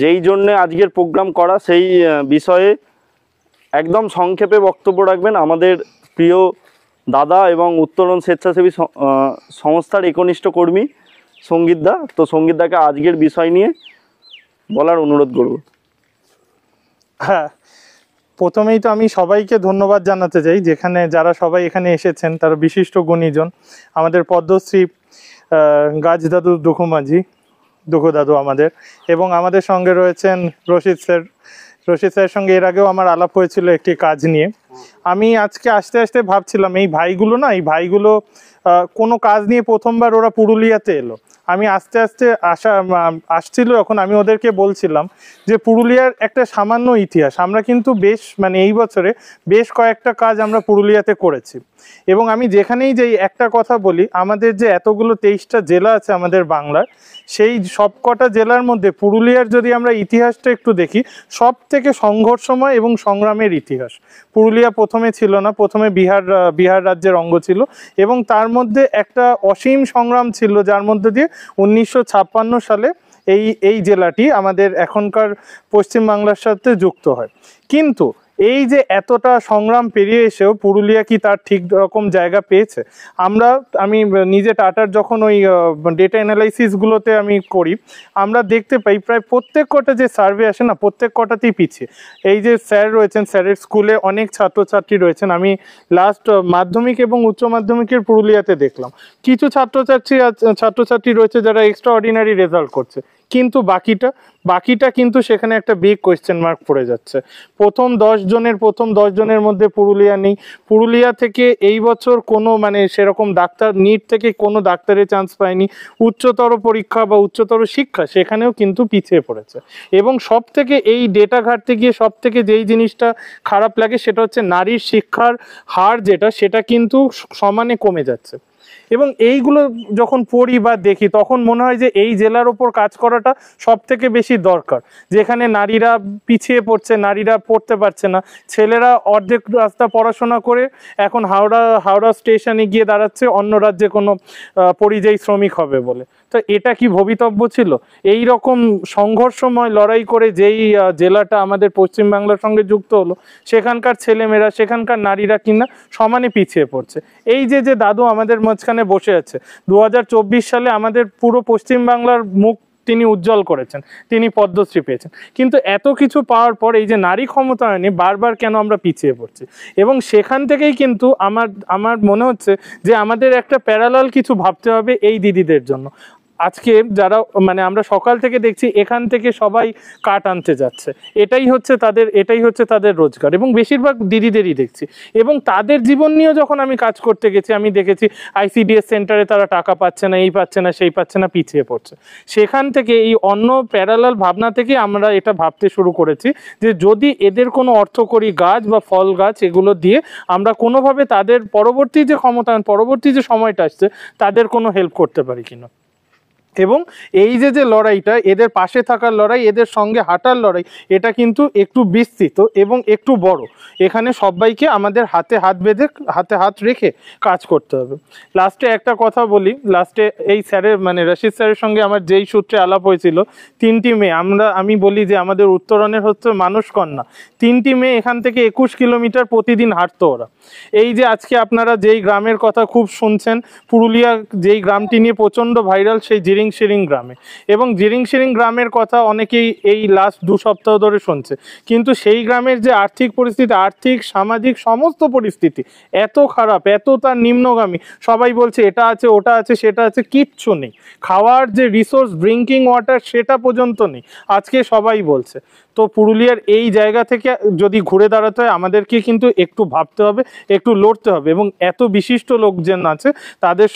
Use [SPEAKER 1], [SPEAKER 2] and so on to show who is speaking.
[SPEAKER 1] যেই জন্যে আজকের প্রোগ্রাম করা সেই বিষয়ে একদম সংক্ষেপে বক্তব্য রাখবেন আমাদের প্রিয় দাদা এবং উত্তরণ স্বেচ্ছাসেবী সংস্থার একনিষ্ঠ কর্মী সঙ্গীত দা। তো সঙ্গীত দাকে আজকের বিষয় নিয়ে বলার অনুরোধ করব।
[SPEAKER 2] হ্যাঁ, প্রথমেই তো আমি সবাইকে ধন্যবাদ জানাতে চাই, যেখানে যারা সবাই এখানে এসেছেন তারা বিশিষ্ট গুণীজন। আমাদের পদ্মশ্রী গাছ দাদু দুখু মাঝি, দুখু দাদু আমাদের, এবং আমাদের সঙ্গে রয়েছেন রশিদ স্যার। রশিদ স্যারের সঙ্গে এর আগেও আমার আলাপ হয়েছিল একটি কাজ নিয়ে। আমি আজকে আস্তে আস্তে ভাবছিলাম এই ভাইগুলো কোনো কাজ নিয়ে প্রথমবার ওরা পুরুলিয়াতে এলো। আমি আস্তে আস্তে আসছিল যখন আমি ওদেরকে বলছিলাম যে পুরুলিয়ার একটা সামান্য ইতিহাস আমরা কিন্তু এই বছরে বেশ কয়েকটা কাজ আমরা পুরুলিয়াতে করেছি। এবং আমি যেখানেই যাই একটা কথা বলি, আমাদের যে এতগুলো 23টা জেলা আছে আমাদের বাংলার, সেই সবকটা জেলার মধ্যে পুরুলিয়ার যদি আমরা ইতিহাসটা একটু দেখি, সব থেকে সংঘর্ষময় এবং সংগ্রামের ইতিহাস। পুরুলিয়া প্রথমে ছিল না, প্রথমে বিহার রাজ্যের অঙ্গ ছিল, এবং তার মধ্যে একটা অসীম সংগ্রাম ছিল, যার মধ্যে দিয়ে 1956 সালে এই জেলাটি আমাদের এখনকার পশ্চিমবাংলার সাথে যুক্ত হয়। কিন্তু এই যে এতটা সংগ্রাম পেরিয়ে এসেও পুরুলিয়া কি তার ঠিক রকম জায়গা পেয়েছে? আমি নিজে টাটার যখন ওই ডেটা অ্যানালাইসিসগুলোতে আমি করি, আমরা দেখতে পাই প্রায় প্রত্যেক কটা যে সার্ভে আসে না, প্রত্যেক কটাতেই পিছিয়ে। এই যে স্যার রয়েছেন, স্যারের স্কুলে অনেক ছাত্রছাত্রী রয়েছেন। আমি লাস্ট মাধ্যমিক এবং উচ্চ মাধ্যমিকের পুরুলিয়াতে দেখলাম কিছু ছাত্রছাত্রী রয়েছে যারা এক্সট্রা অর্ডিনারি রেজাল্ট করছে, কিন্তু বাকিটা কিন্তু সেখানে একটা বিগ কোয়েশ্চেন মার্ক পড়ে যাচ্ছে। প্রথম 10 জনের মধ্যে পুরুলিয়া নেই। পুরুলিয়া থেকে এই বছর কোনো সেরকম ডাক্তার, নিট থেকে কোনো ডাক্তারের চান্স পায়নি। উচ্চতর পরীক্ষা বা উচ্চতর শিক্ষা সেখানেও কিন্তু পিছিয়ে পড়েছে। এবং সব থেকে এই ডেটা ঘাটতে গিয়ে সব থেকে যেই জিনিসটা খারাপ লাগে সেটা হচ্ছে নারীর শিক্ষার হার সেটা কিন্তু সমানে কমে যাচ্ছে। এবং এইগুলো যখন পড়ি বা দেখি তখন মনে হয় যে এই জেলার ওপর কাজ করাটা সব থেকে বেশি দরকার, যেখানে নারীরা পিছিয়ে পড়ছে, নারীরা পড়তে পারছে না। ছেলেরা অর্ধেক রাস্তা পড়াশোনা করে এখন হাওড়া স্টেশনে গিয়ে দাঁড়াচ্ছে অন্য রাজ্যে কোনো পরিযায়ী শ্রমিক হবে বলে। তো এটা কি ভবিতব্য ছিল? এই রকম সংঘর্ষময় লড়াই করে যেই জেলাটা আমাদের পশ্চিমবাংলার সঙ্গে যুক্ত হলো, সেখানকার ছেলেমেয়েরা, সেখানকার নারীরা কিনা সমানে পিছিয়ে পড়ছে। এই যে দাদু আমাদের মাঝখানে বসে আছে, 2024 সালে আমাদের পুরো পশ্চিমবাংলার মুখ তিনি উজ্জ্বল করেছেন, তিনি পদ্মশ্রী পেয়েছেন। কিন্তু এত কিছু পাওয়ার পর এই যে নারী ক্ষমতায়নে বারবার কেন আমরা পিছিয়ে পড়ছি? এবং সেখান থেকেই কিন্তু আমার মনে হচ্ছে যে আমাদের একটা প্যারালাল কিছু ভাবতে হবে এই দিদিদের জন্য। আজকে যারা আমরা সকাল থেকে দেখছি এখান থেকে সবাই কাঠ আনতে যাচ্ছে, এটাই হচ্ছে তাদের রোজগার, এবং বেশিরভাগ দিদিদেরই দেখছি। এবং তাদের জীবন নিয়েও যখন আমি কাজ করতে গেছি, আমি দেখেছি ICDS সেন্টারে তারা টাকা পাচ্ছে না, এই পাচ্ছে না, সেই পাচ্ছে না, পিছিয়ে পড়ছে। সেখান থেকে এই অন্য প্যারালাল ভাবনা থেকে আমরা এটা ভাবতে শুরু করেছি যে যদি এদের কোনো অর্থকরী গাছ বা ফল গাছ এগুলো দিয়ে আমরা কোনোভাবে তাদের পরবর্তী যে ক্ষমতায়ন, পরবর্তী যে সময়টা আসছে, তাদের কোনো হেল্প করতে পারি কিনা। এবং এই যে লড়াইটা, এদের পাশে থাকার লড়াই, এদের সঙ্গে হাঁটার লড়াই, এটা কিন্তু একটু বিস্তৃত এবং একটু বড়। এখানে সবাইকে আমাদের হাতে হাত বেঁধে, হাতে হাত রেখে কাজ করতে হবে। লাস্টে একটা কথা বলি, লাস্টে এই স্যারের রশিদ স্যারের সঙ্গে আমার যেই সূত্রে আলাপ হয়েছিল, 3টি মেয়ে, আমি বলি যে আমাদের উত্তরণের হচ্ছে মানুষ কন্যা, 3টি মেয়ে এখান থেকে 21 কিলোমিটার প্রতিদিন হাঁটতো ওরা। এই যে আজকে আপনারা যেই গ্রামের কথা খুব শুনছেন, পুরুলিয়া যেই গ্রামটি নিয়ে প্রচণ্ড ভাইরাল, সেই জিরিংশিরিং গ্রামে, এবং জিরিংশিরিং গ্রামের কথা অনেকেই এই লাস্ট 2 সপ্তাহ ধরে শুনছে। কিন্তু সেই গ্রামের যে আর্থিক পরিস্থিতি, আর্থিক সামাজিক সমস্ত পরিস্থিতি এত খারাপ, এত তার নিম্নগামী, সবাই বলছে এটা আছে, ওটা আছে, সেটা আছে, কিচ্ছু নেই। খাওয়ার যে রিসোর্স, ড্রিঙ্কিং ওয়াটার, সেটা পর্যন্ত নেই, আজকে সবাই বলছে। তো পুরুলিয়ার এই জায়গা থেকে যদি ঘুরে দাঁড়াতে হয়, আমাদেরকে কিন্তু একটু ভাবতে হবে, একটু লড়তে হবে, এবং এত বিশিষ্ট লোকজন আছে তাদের